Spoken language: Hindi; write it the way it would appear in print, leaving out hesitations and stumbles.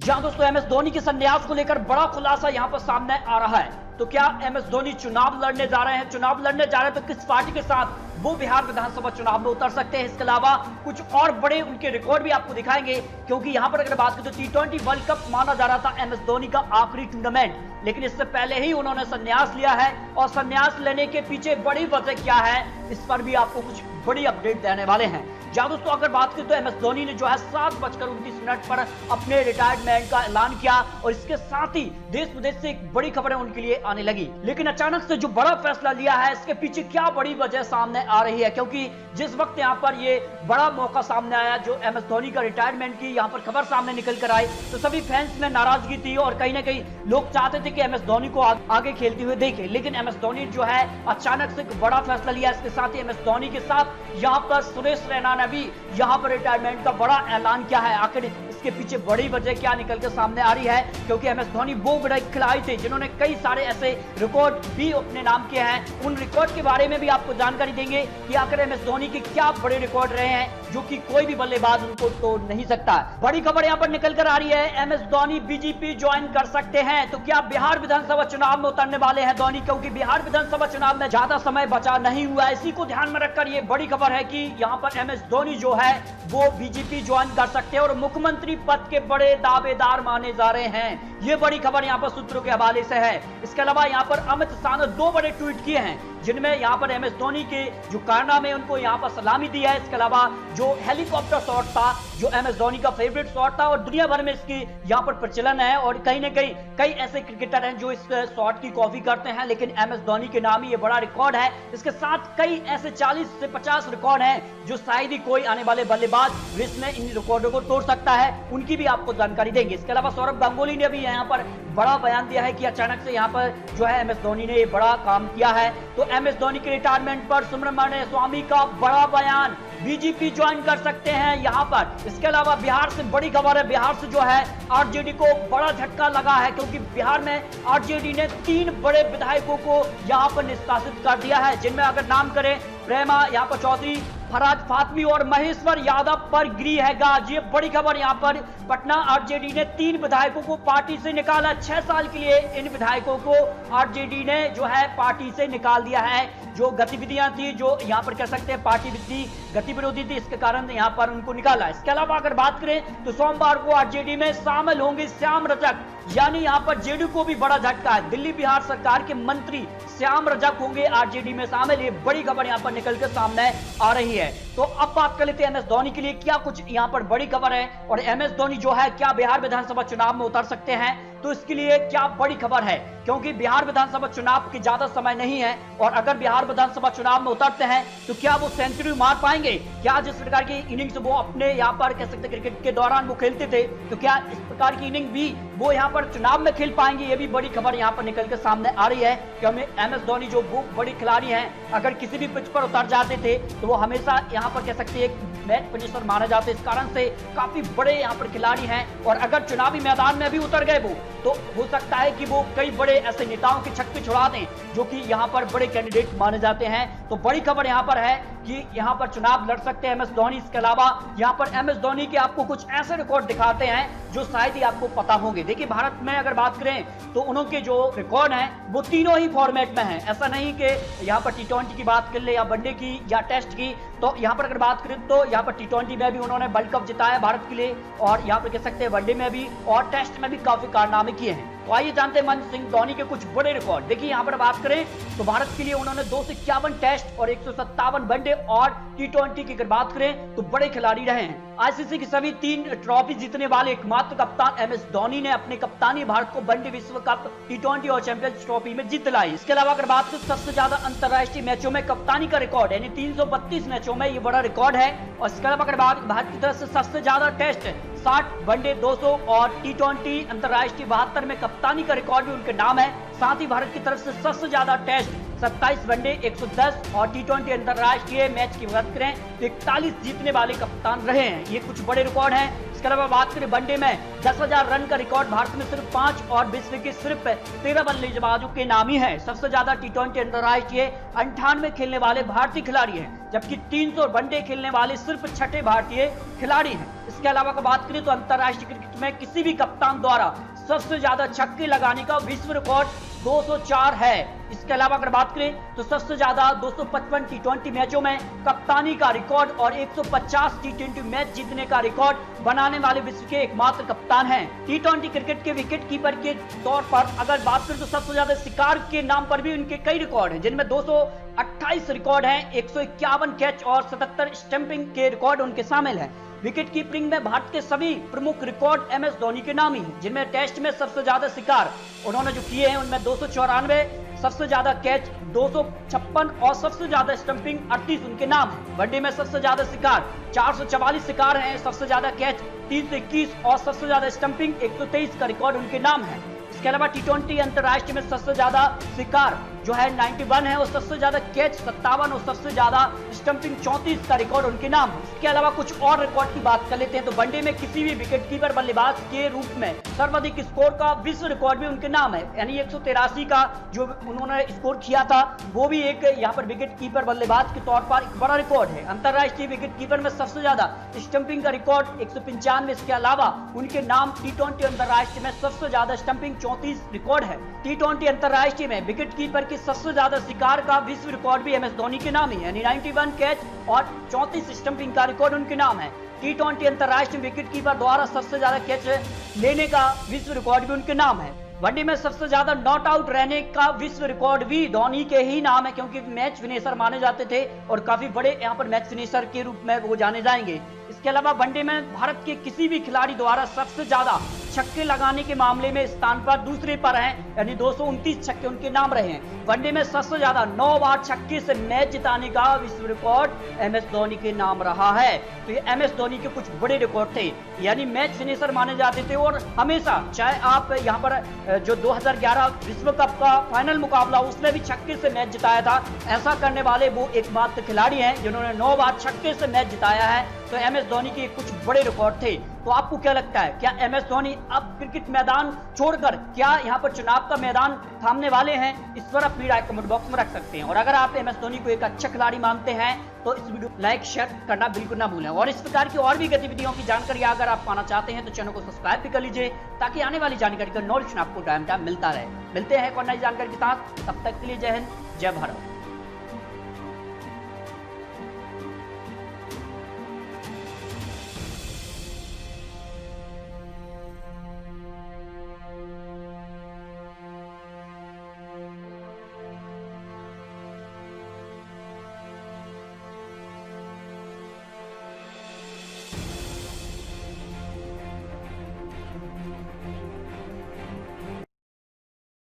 जहां दोस्तों एमएस धोनी के संन्यास को लेकर बड़ा खुलासा यहां पर सामने आ रहा है। तो क्या एमएस धोनी चुनाव लड़ने जा रहे हैं? चुनाव लड़ने जा रहे हैं तो किस पार्टी के साथ वो बिहार विधानसभा चुनाव में उतर सकते हैं? इसके अलावा कुछ और बड़े उनके रिकॉर्ड भी आपको दिखाएंगे, क्योंकि यहां पर अगर बात करें तो टी20 वर्ल्ड कप माना जा रहा था एमएस धोनी का आखिरी टूर्नामेंट, लेकिन इससे पहले ही उन्होंने संन्यास लिया है और संन्यास लेने के पीछे बड़ी वजह क्या है, इस पर भी आपको कुछ बड़ी अपडेट देने वाले हैं। जहां दोस्तों अगर बात करें तो एमएस धोनी ने जो है 7:29 पर अपने रिटायरमेंट का ऐलान किया और इसके साथ ही देश विदेश से एक बड़ी खबरें उनके लिए आने लगी। लेकिन अचानक से जो बड़ा फैसला लिया है, इसके पीछे क्या बड़ी वजह सामने आ रही है? क्योंकि जिस वक्त यहाँ पर ये बड़ा मौका सामने आया, जो एमएस धोनी का रिटायरमेंट की यहाँ पर खबर सामने निकल कर आई, तो सभी फैंस में नाराजगी थी और कहीं ना कहीं लोग चाहते थे कि एमएस धोनी को आगे खेलते हुए देखें। लेकिन एमएस धोनी जो है अचानक से एक बड़ा फैसला लिया। इसके साथ ही एमएस धोनी के साथ यहाँ पर सुरेश रैना ने भी यहाँ पर रिटायरमेंट का बड़ा ऐलान किया है। आखिर इसके पीछे बड़ी वजह क्या निकल के सामने आ रही है? क्योंकि एमएस धोनी वो बड़े खिलाड़ी थे जिन्होंने कई सारे ऐसे रिकॉर्ड भी अपने नाम किए हैं। उन रिकॉर्ड के बारे में भी आपको जानकारी देंगे कि आखिर एमएस धोनी के क्या बड़े रिकॉर्ड रहे हैं जो कि कोई भी बल्लेबाज उनको तोड़ नहीं सकता। बड़ी खबर यहाँ पर निकल कर आ रही है, एमएस धोनी बीजेपी ज्वाइन कर सकते हैं। तो क्या बिहार विधानसभा चुनाव में उतरने वाले हैं धोनी? क्योंकि बिहार विधानसभा चुनाव में ज्यादा समय बचा नहीं हुआ है, इसी को ध्यान में रखकर ये बड़ी खबर है कि यहाँ पर एमएस धोनी जो है वो बीजेपी ज्वाइन कर सकते हैं और मुख्यमंत्री पद के बड़े दावेदार माने जा रहे हैं। ये बड़ी खबर यहाँ पर सूत्रों के हवाले से है। इसके अलावा यहाँ पर अमित शाह ने 2 बड़े ट्वीट किए हैं, जिनमें यहाँ पर एमएस धोनी के जो कारनामे उनको यहाँ पर सलामी दी है। इसके अलावा जो हेलीकॉप्टर शॉट था, जो एमएस धोनी का फेवरेट शॉट था और दुनिया भर में इसकी यहाँ पर प्रचलन है और कहीं ना कहीं कई ऐसे क्रिकेटर हैं जो इस शॉट की कॉपी करते हैं, लेकिन एमएस धोनी के नाम ही ये बड़ा रिकॉर्ड है। इसके साथ कई ऐसे 40 से 50 रिकॉर्ड हैं जो शायद ही कोई आने वाले बल्लेबाज विश्व में इन रिकॉर्डों को तोड़ सकता है, उनकी भी आपको जानकारी देंगे। इसके अलावा सौरभ गांगुली ने भी यहाँ पर बड़ा बयान दिया है कि अचानक से यहाँ पर जो है एमएस धोनी ने बड़ा काम किया है। तो एमएस धोनी के रिटायरमेंट पर सुब्रमण्यम स्वामी का बड़ा बयान, बीजेपी ज्वाइन कर सकते हैं यहाँ पर। इसके अलावा बिहार से बड़ी खबर है, बिहार से जो है आरजेडी को बड़ा झटका लगा है, क्योंकि बिहार में आरजेडी ने 3 बड़े विधायकों को यहाँ पर निष्कासित कर दिया है, जिनमें अगर नाम करें प्रेमा यहाँ पर चौधरी, फराज फातमी और महेश्वर यादव पर गिरी है गाज। ये बड़ी खबर यहाँ पर पटना आरजेडी ने 3 विधायकों को पार्टी से निकाला। 6 साल के लिए इन विधायकों को आरजेडी ने जो है पार्टी से निकाल दिया है। जो गतिविधियां थी, जो यहाँ पर कह सकते हैं पार्टी गति विरोधी थी, इसके कारण यहाँ पर उनको निकाला। इसके अलावा अगर बात करें तो सोमवार को आरजेडी में शामिल होंगे श्याम रजक, यानी यहाँ पर जेडीयू को भी बड़ा झटका है। दिल्ली बिहार सरकार के मंत्री श्याम रजक होंगे आरजेडी में शामिल। ये बड़ी खबर यहाँ पर निकलकर सामने आ रही है। तो अब बात कर लेते हैं एमएस धोनी के लिए क्या कुछ यहाँ पर बड़ी खबर है और एमएस धोनी जो है क्या बिहार विधानसभा चुनाव में उतर सकते हैं, तो इसके लिए क्या बड़ी खबर है। क्योंकि बिहार विधानसभा चुनाव की ज्यादा समय नहीं है और अगर बिहार विधानसभा चुनाव में उतरते हैं तो क्या वो सेंचुरी मार पाएंगे? क्या जिस प्रकार की इनिंग्स वो अपने यहाँ पर कह सकते क्रिकेट के दौरान वो खेलते थे, तो क्या इस प्रकार की इनिंग भी वो यहाँ पर चुनाव में खेल पाएंगे? ये भी बड़ी खबर यहाँ पर निकल के सामने आ रही है कि हमें एमएस धोनी जो वो बड़ी खिलाड़ी हैं, अगर किसी भी पिच पर उतर जाते थे तो वो हमेशा यहाँ पर कह सकते एक मैच फिनिशर माने जाते। इस कारण से काफी बड़े यहाँ पर खिलाड़ी हैं और अगर चुनावी मैदान में भी उतर गए वो, तो हो सकता है कि वो कई बड़े ऐसे नेताओं के छक्के छुड़ा दें जो कि यहाँ पर बड़े कैंडिडेट माने जाते हैं। तो बड़ी खबर यहाँ पर है कि यहाँ पर चुनाव लड़ सकते हैं एमएस धोनी। इसके अलावा यहाँ पर एमएस धोनी के आपको कुछ ऐसे रिकॉर्ड दिखाते हैं जो शायद ही आपको पता होंगे। देखिए भारत में अगर बात करें तो उनके जो रिकॉर्ड हैं वो तीनों ही फॉर्मेट में हैं। ऐसा नहीं कि यहाँ पर टी20 की बात कर ले या वनडे की या टेस्ट की, तो यहाँ पर अगर बात करें तो यहाँ पर टी20 में भी उन्होंने वर्ल्ड कप जिताया भारत के लिए और यहाँ पर कह सकते हैं वनडे में भी और टेस्ट में भी काफी कारनामे किए हैं। तो आइए जानते हैं महेंद्र सिंह धोनी के कुछ बड़े रिकॉर्ड। देखिए यहाँ पर बात करें तो भारत के लिए उन्होंने 251 टेस्ट और 157 वनडे और टी20 की अगर बात करें तो बड़े खिलाड़ी रहे हैं। आईसीसी की सभी 3 ट्रॉफी जीतने वाले एकमात्र कप्तान एमएस धोनी ने अपने कप्तानी भारत को वनडे विश्व कप, टी20 और चैंपियंस ट्रॉफी में जीत दिलाई। इसके अलावा अगर बात करें सबसे ज्यादा अंतरराष्ट्रीय मैचों में कप्तानी का रिकॉर्ड यानी 332 मैचों में ये बड़ा रिकॉर्ड है। और इसके अलावा अगर भारत की तरफ से सबसे ज्यादा टेस्ट 60, वनडे 200 और टी20 अंतरराष्ट्रीय 72 में कप्तानी का रिकॉर्ड भी उनके नाम है। साथ ही भारत की तरफ से सबसे ज्यादा टेस्ट 27, वनडे 110 और टी20 अंतरराष्ट्रीय मैच की बात करें तो 41 जीतने वाले कप्तान रहे हैं। ये कुछ बड़े रिकॉर्ड हैं। इसके अलावा बात करें वनडे में 10,000 रन का रिकॉर्ड भारत में सिर्फ 5 और विश्व के सिर्फ 13 बल्लेबाजों के नाम ही है। सबसे ज्यादा टी20 अंतरराष्ट्रीय 98 खेलने वाले भारतीय खिलाड़ी हैं। जबकि 300 वनडे खेलने वाले सिर्फ 6ठे भारतीय खिलाड़ी हैं। इसके अलावा अगर बात करें तो अंतरराष्ट्रीय क्रिकेट में किसी भी कप्तान द्वारा सबसे ज्यादा छक्के लगाने का विश्व रिकॉर्ड 204 है। इसके अलावा अगर बात करें तो सबसे ज्यादा 255 टी20 मैचों में कप्तानी का रिकॉर्ड और 150 टी20 मैच जीतने का रिकॉर्ड बनाने वाले विश्व के एकमात्र कप्तान हैं। टी20 क्रिकेट के विकेट कीपर के तौर पर अगर बात करें तो सबसे ज्यादा शिकार के नाम पर भी उनके कई रिकॉर्ड हैं, जिनमें 228 रिकॉर्ड हैं, 151 कैच और 77 स्टंपिंग के रिकॉर्ड उनके शामिल हैं। विकेट कीपिंग में भारत के सभी प्रमुख रिकॉर्ड एमएस धोनी के नाम ही हैं, जिनमें टेस्ट में सबसे ज्यादा शिकार उन्होंने जो किए हैं उनमें 294, सबसे ज्यादा कैच 256 और सबसे ज्यादा स्टंपिंग 38 उनके नाम है। वनडे में सबसे ज्यादा शिकार 444 शिकार हैं, सबसे ज्यादा कैच 321 और सबसे ज्यादा स्टंपिंग 123 का रिकॉर्ड उनके नाम है। इसके अलावा टी20 अंतरराष्ट्रीय में सबसे ज्यादा शिकार जो है 91 है और सबसे ज्यादा कैच 57 और सबसे ज्यादा स्टंपिंग 34 का रिकॉर्ड उनके नाम है। इसके अलावा कुछ और रिकॉर्ड की बात कर लेते हैं तो वनडे में किसी भी विकेट कीपर बल्लेबाज के रूप में सर्वाधिक स्कोर का विश्व रिकॉर्ड भी उनके नाम है, यानी 183 का जो उन्होंने स्कोर किया था वो भी एक यहाँ पर विकेट कीपर बल्लेबाज के तौर पर एक बड़ा रिकॉर्ड है। अंतरराष्ट्रीय विकेट कीपर में सबसे ज्यादा स्टंपिंग का रिकॉर्ड 195। इसके अलावा उनके नाम टी20 अंतरराष्ट्रीय में सबसे ज्यादा स्टंपिंग 34 रिकॉर्ड है। टी20 अंतरराष्ट्रीय में विकेट कीपर की सबसे ज्यादा शिकार का विश्व रिकॉर्ड भी एमएस धोनी के नाम ही है, यानी 91 कैच और 34 स्टंपिंग का रिकॉर्ड उनके नाम है। टी20 अंतरराष्ट्रीय विकेट कीपर द्वारा सबसे ज्यादा कैच लेने का विश्व रिकॉर्ड भी उनके नाम है। वनडे में सबसे ज्यादा नॉट आउट रहने का विश्व रिकॉर्ड भी धोनी के ही नाम है, क्योंकि मैच फिनिशर माने जाते थे और काफी बड़े यहाँ पर मैच फिनिशर के रूप में वो जाने जाएंगे। इसके अलावा वनडे में भारत के किसी भी खिलाड़ी द्वारा सबसे ज्यादा छक्के लगाने के मामले में स्थान पर दूसरे पर हैं, यानी 229 छक्के उनके नाम रहे हैं। वनडे में सबसे ज्यादा 9 बार छक्के से मैच जिताने का विश्व रिकॉर्ड एमएस धोनी के नाम रहा है। तो ये एमएस धोनी के कुछ बड़े रिकॉर्ड थे, यानी मैच फिनिशर माने जाते थे और हमेशा चाहे आप यहाँ पर जो 2011 विश्व कप का फाइनल मुकाबला उसमें भी छक्के से मैच जिताया था, ऐसा करने वाले वो एकमात्र खिलाड़ी हैं जिन्होंने 9 बार छक्के से मैच जिताया है। तो एमएस धोनी के कुछ बड़े रिकॉर्ड थे। तो आपको क्या लगता है, क्या एमएस धोनी अब क्रिकेट मैदान छोड़कर क्या यहाँ पर चुनाव का मैदान थामने वाले हैं? इस पर अपनी राय कमेंट बॉक्स में रख सकते हैं। और अगर आप एमएस धोनी को एक अच्छा खिलाड़ी मानते हैं तो इस वीडियो को लाइक शेयर करना बिल्कुल ना भूलें। और इस प्रकार की और भी गतिविधियों की जानकारी अगर आप पाना चाहते हैं तो चैनल को सब्सक्राइब भी कर लीजिए, ताकि आने वाली जानकारी का नोटिफिकेशन आपको टाइम टाइम मिलता रहे। मिलते हैं एक और नई जानकारी के साथ, तब तक के लिए जय हिंद, जय भारत।